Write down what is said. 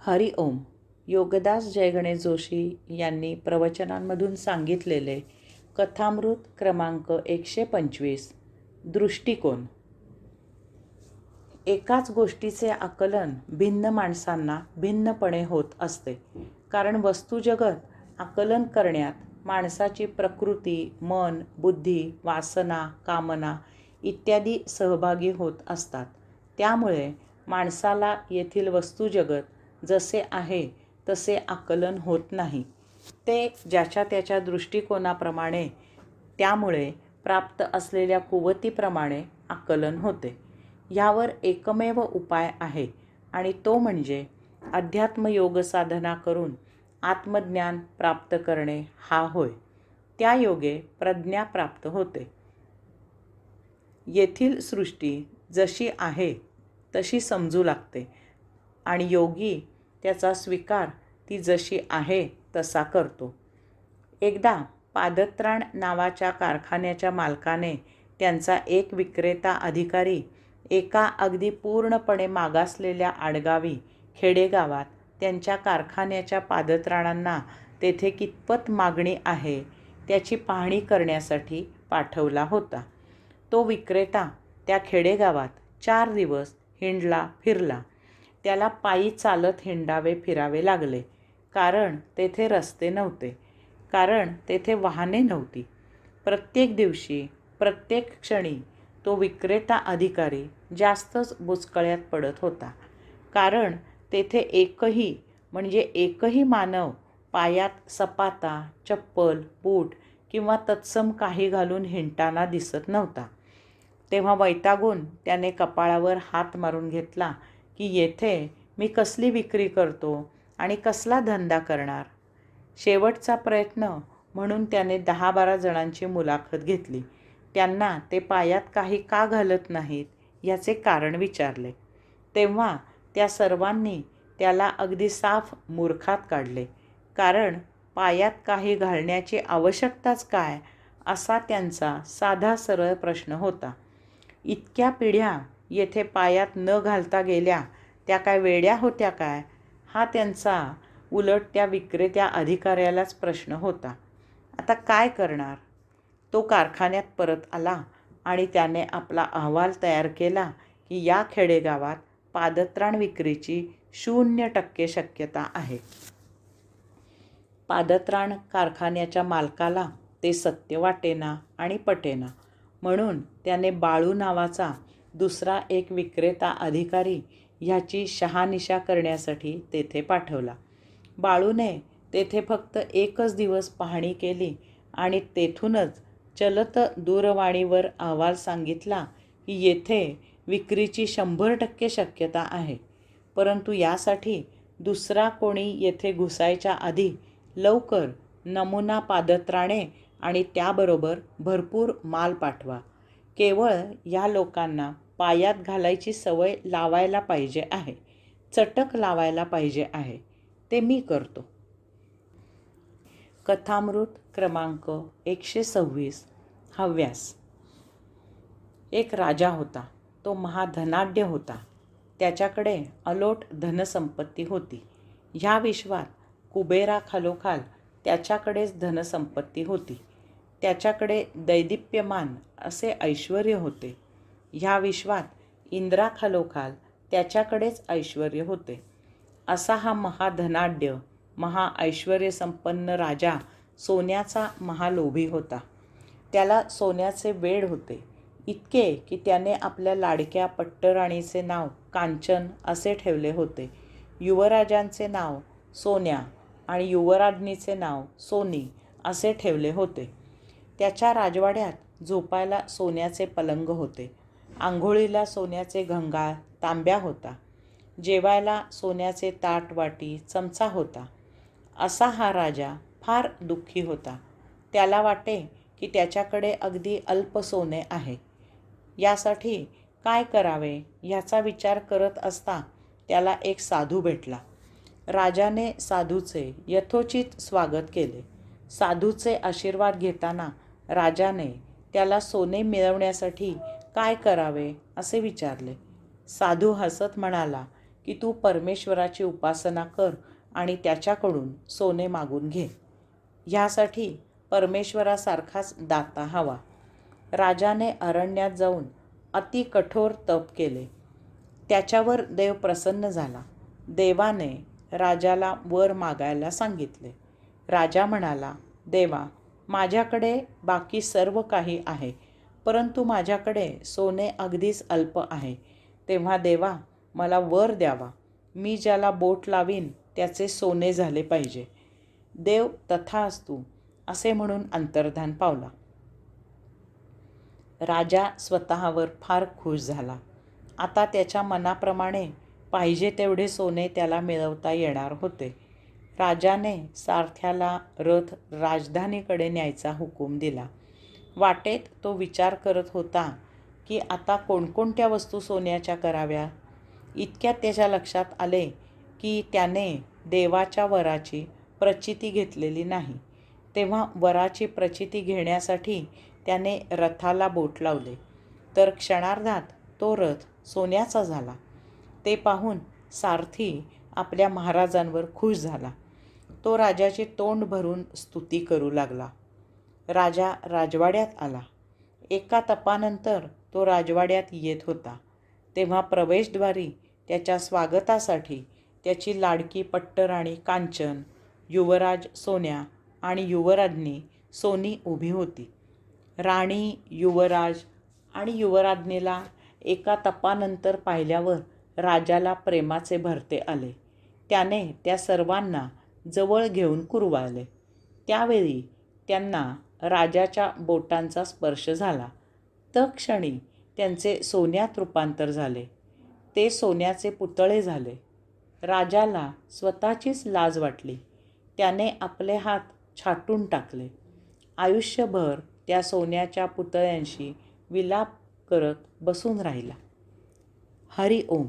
हरि ओम. योगदास जय गणेश जोशी यांनी प्रवचनांमधून सांगितलेले कथामृत क्रमांक 125 दृष्टिकोन. एकाच गोष्टीचे आकलन भिन्न माणसांना भिन्नपणे होत असते, कारण वस्तुजगत आकलन करण्यात माणसाची प्रकृती, मन, बुद्धी, वासना, कामना इत्यादी सहभागी होत असतात. त्यामुळे माणसाला येथील वस्तुजगत जसे आहे तसे आकलन होत नाही. ते ज्याच्या त्याच्या दृष्टिकोनाप्रमाणे, त्यामुळे प्राप्त असलेल्या कुवतीप्रमाणे आकलन होते. ह्यावर एकमेव उपाय आहे, आणि तो म्हणजे अध्यात्मयोग साधना करून आत्मज्ञान प्राप्त करणे हा होय. त्या योगे प्रज्ञा प्राप्त होते. येथील सृष्टी जशी आहे तशी समजू लागते, आणि योगी त्याचा स्वीकार ती जशी आहे तसा करतो. एकदा पादत्राण नावाच्या कारखान्याच्या मालकाने त्यांचा एक विक्रेता अधिकारी एका अगदी पूर्णपणे मागासलेल्या आडगावी खेडेगावात त्यांच्या कारखान्याच्या पादत्राणांना तेथे कितपत मागणी आहे त्याची पाहणी करण्यासाठी पाठवला होता. तो विक्रेता त्या खेडेगावात 4 दिवस हिंडला फिरला. त्याला पायी चालत हिंडावे फिरावे लागले, कारण तेथे रस्ते नव्हते, कारण तेथे वाहने नव्हती. प्रत्येक दिवशी, प्रत्येक क्षणी तो विक्रेता अधिकारी जास्तच बुचकळ्यात पडत होता, कारण तेथे एकही मानव पायात सपाता, चप्पल, बूट किंवा तत्सम काही घालून हिंडताना दिसत नव्हता. तेव्हा वैतागून त्याने कपाळावर हात मारून घेतला की येथे मी कसली विक्री करतो आणि कसला धंदा करणार. शेवटचा प्रयत्न म्हणून त्याने 10-12 जणांची मुलाखत घेतली. त्यांना ते पायात काही का घालत नाहीत याचे कारण विचारले. तेव्हा त्या सर्वांनी त्याला अगदी साफ मूर्खात काढले, कारण पायात काही घालण्याची आवश्यकताच काय, असा त्यांचा साधा सरळ प्रश्न होता. इतक्या पिढ्या येथे पायात न घालता गेल्या त्या काय वेड्या होत्या काय, हा त्यांचा उलट त्या विक्रेत्या अधिकाऱ्यालाच प्रश्न होता. आता काय करणार. तो कारखान्यात परत आला आणि त्याने आपला अहवाल तयार केला की या खेडेगावात पादत्राण विक्रीची 0% शक्यता आहे. पादत्राण कारखान्याच्या मालकाला ते सत्य वाटेना आणि पटेना, म्हणून त्याने बाळू नावाचा दुसरा एक विक्रेता अधिकारी ह्याची शहानिशा करण्यासाठी तेथे पाठवला. बाळूने तेथे फक्त 1च दिवस पाहणी केली आणि तेथूनच चलत दूरवाणीवर अहवाल सांगितला की येथे विक्रीची 100% शक्यता आहे, परंतु यासाठी दुसरा कोणी येथे घुसायच्या आधी लवकर नमुना पादत्राणे आणि त्याबरोबर भरपूर माल पाठवा. केवळ या लोकांना पायात घालायची सवय लावायला पाहिजे आहे, चटक लावायला पाहिजे आहे. ते मी करतो. कथामृत क्रमांक 126 हव्यास. एक राजा होता. तो महाधनाढ्य होता. त्याच्याकडे अलोट धनसंपत्ती होती. ह्या विश्वात कुबेराखालोखाल त्याच्याकडेच धनसंपत्ती होती. त्याच्याकडे दैदिप्यमान असे ऐश्वर होते. ह्या विश्वात इंद्राखालोखाल त्याच्याकडेच ऐश्वर होते. असा हा महाधनाढ्य, महाऐश्वर्यसंपन्न राजा सोन्याचा महालोभी होता. त्याला सोन्याचे वेड होते, इतके की त्याने आपल्या लाडक्या पट्टराणीचे नाव कांचन असे ठेवले होते. युवराजांचे नाव सोन्या आणि युवराज्ञीचे नाव सोनी असे ठेवले होते. त्याच्या राजवाड्यात झोपायला सोन्याचे पलंग होते. आंघोळीला सोन्याचे घंगाळ तांब्या होता. जेवायला सोन्याचे ताट, वाटी, चमचा होता. असा हा राजा फार दुःखी होता. त्याला वाटे की त्याच्याकडे अगदी अल्प सोने आहे. यासाठी काय करावे ह्याचा विचार करत असता त्याला एक साधू भेटला. राजाने साधूचे यथोचित स्वागत केले. साधूचे आशीर्वाद घेताना राजाने त्याला सोने मिळवण्यासाठी काय करावे असे विचारले. साधू हसत म्हणाला की तू परमेश्वराची उपासना कर आणि त्याच्याकडून सोने मागून घे. ह्यासाठी परमेश्वरासारखाच दाता हवा. राजाने अरण्यात जाऊन अति कठोर तप केले. त्याच्यावर देव प्रसन्न झाला. देवाने राजाला वर मागायला सांगितले. राजा म्हणाला, देवा, माझ्याकडे बाकी सर्व काही आहे, परंतु माझ्याकडे सोने अगदीच अल्प आहे. तेव्हा देवा, मला वर द्यावा. मी ज्याला बोट लावीन त्याचे सोने झाले पाहिजे. देव तथास्तु असे म्हणून अंतर्धान पावला. राजा स्वतःवर फार खुश झाला. आता त्याच्या मनाप्रमाणे पाहिजे तेवढे सोने त्याला मिळवता येणार होते. राजाने सारथ्याला रथ राजधानीकडे न्यायचा हुकूम दिला. वाटेत तो विचार करत होता की आता कोणकोणत्या वस्तू सोन्याच्या कराव्या. इतक्यात त्याच्या लक्षात आले की त्याने देवाच्या वराची प्रचिती घेतलेली नाही. तेव्हा वराची प्रचिती घेण्यासाठी त्याने रथाला बोट लावले, तर क्षणार्धात तो रथ सोन्याचा झाला. ते पाहून सारथी आपल्या महाराजांवर खुश झाला. तो राजाचे तोंड भरून स्तुती करू लागला. राजा राजवाड्यात आला. एका तपानंतर तो राजवाड्यात येत होता. तेव्हा प्रवेशद्वारी त्याच्या स्वागतासाठी त्याची लाडकी पट्टराणी कांचन, युवराज सोन्या आणि युवराज्ञी सोनी उभी होती. राणी, युवराज आणि युवराज्ञीला एका तपानंतर पाहिल्यावर राजाला प्रेमाचे भरते आले. त्याने त्या सर्वांना जवळ घेऊन कुरवाळले. त्यावेळी त्यांना राजाच्या बोटांचा स्पर्श झाला. तत्क्षणी त्यांचे सोन्यात रूपांतर झाले. ते सोन्याचे पुतळे झाले. राजाला स्वतःचीच लाज वाटली. त्याने आपले हात छाटून टाकले. आयुष्यभर त्या सोन्याच्या पुतळ्यांशी विलाप करत बसून राहिला. हरी ओम.